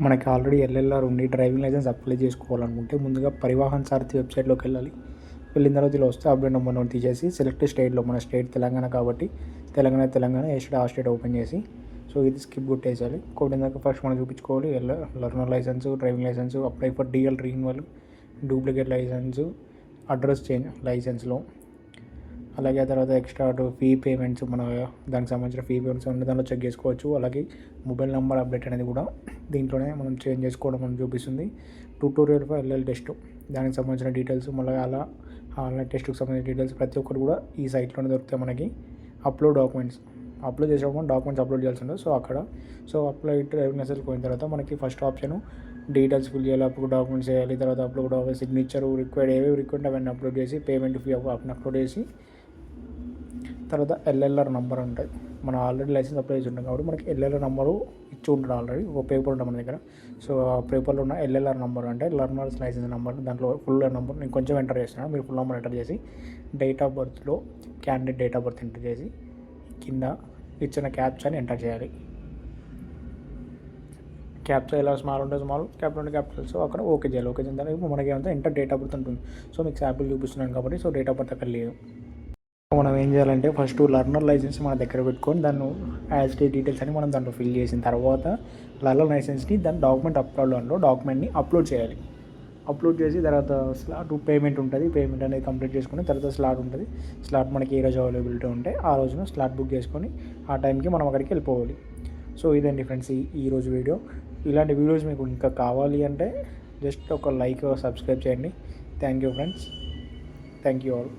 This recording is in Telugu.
మనకి ఆల్రెడీ ఎల్ఎల్ఆర్ ఉండి డ్రైవింగ్ లైసెన్స్ అప్లై చేసుకోవాలనుకుంటే ముందుగా పరివాహన్ సారథి వెబ్సైట్లోకి వెళ్ళాలి. వెళ్ళిన తర్వాత ఇలా వస్తే అప్డేట్ నెంబర్ నోట్ తీసేసి సెలెక్ట్ స్టేట్లో, మన స్టేట్ తెలంగాణ కాబట్టి తెలంగాణ ఏ స్టేట్ ఆ స్టేట్ ఓపెన్ చేసి సో ఇది స్కిప్ కొట్టేసాలి. కొట్టినాక ఫస్ట్ మనం చూపించుకోవాలి learner licence, driving licence, apply for DL renewal, duplicate licence, address change లైసెన్స్లో. అలాగే ఆ తర్వాత ఎక్స్ట్రా ఫీ పేమెంట్స్, మన దానికి సంబంధించిన ఫీ పేమెంట్స్ అన్ని దాంట్లో చెక్ చేసుకోవచ్చు. అలాగే మొబైల్ నెంబర్ అప్డేట్ అనేది కూడా దీంట్లోనే మనం చేంజ్ చేసుకోవడం మనం చూపిస్తుంది. ట్యూటోరియల్ ఫర్ ఎల్ఎల్ టెస్ట్, దానికి సంబంధించిన డీటెయిల్స్, మళ్ళీ అలా ఆన్లైన్ టెస్ట్కి సంబంధించిన డీటెయిల్స్ ప్రతి ఒక్కటి కూడా ఈ సైట్లోనే దొరుకుతాయి మనకి. అప్లోడ్ డాక్యుమెంట్స్, అప్లోడ్ చేసేటప్పుడు డాక్యుమెంట్స్ అప్లోడ్ చేయాల్సి ఉంటుంది. సో అక్కడ అప్లై డ్రైవింగ్ లైసెన్స్ పోయిన తర్వాత మనకి ఫస్ట్ ఆప్షన్ డీటెయిల్స్ ఫిల్ చేయాలి, అప్పుడు డాక్యుమెంట్స్ చేయాలి, తర్వాత అప్లోడ్ సిగ్నేచర్ రిక్వైర్డ్ ఏవేవి రిక్వైర్డ్ అవన్నీ అప్లోడ్ చేసి పేమెంట్ ఫీ అప్లోడ్ చేసి తర్వాత ఎల్ఎల్ఆర్ నెంబర్ ఉంటుంది. మనం ఆల్రెడీ లైసెన్స్ అప్లై చేసి ఉంటాం కాబట్టి మనకి ఎల్ఎల్ఆర్ నెంబరు ఇచ్చి ఉంటుంది ఆల్రెడీ, ఒక పేపర్ ఉంటుంది మన దగ్గర. సో ఆ పేపర్లో ఉన్న ఎల్ఎల్ఆర్ నెంబర్ అంటే లర్నర్స్ లైసెన్స్ నెంబర్, దాంట్లో ఫుల్ నెంబర్ నేను కొంచెం ఎంటర్ చేస్తున్నాను, మీరు ఫుల్ నెంబర్ ఎంటర్ చేసి డేట్ ఆఫ్ బర్త్లో candidate date of birth enter చేసి కింద ఇచ్చిన క్యాప్చాని ఎంటర్ చేయాలి. క్యాప్చా ఎలా స్మాల్ ఉంటే స్మాల్, క్యాపిటల్ ఉంటే క్యాపిటల్. సో అక్కడ ఓకే చేయాలి. ఓకే చేసిన తర్వాత మనకి ఏమంటే ఎంటర్ డేట్ ఆఫ్ బర్త్ ఉంటుంది. సో మీకు శాంపుల్ చూపిస్తున్నాను కాబట్టి సో డేట్ ఆఫ్ బర్త్ అక్కడ లేదు. మనం ఏం చేయాలంటే ఫస్ట్ లర్నర్ లైసెన్స్ మన దగ్గర పెట్టుకొని దాన్ని యాజ్ డీటెయిల్స్ అని మనం దాంట్లో ఫిల్ చేసిన తర్వాత లర్నర్ లైసెన్స్ని దాని డాక్యుమెంట్ని అప్లోడ్ చేయాలి. అప్లోడ్ చేసి తర్వాత స్లాట్ పేమెంట్ ఉంటుంది, పేమెంట్ అనేది కంప్లీట్ చేసుకుని తర్వాత స్లాట్ ఉంటుంది. స్లాట్ మనకి ఏ రోజు అవైలబిలిటీ ఉంటే ఆ రోజున స్లాట్ బుక్ చేసుకొని ఆ టైంకి మనం అక్కడికి వెళ్ళిపోవాలి. సో ఇదండి ఫ్రెండ్స్ ఈరోజు వీడియో. ఇలాంటి వీడియోస్ మీకు ఇంకా కావాలి అంటే జస్ట్ ఒక లైక్, సబ్స్క్రైబ్ చేయండి. Thank you friends, thank you all.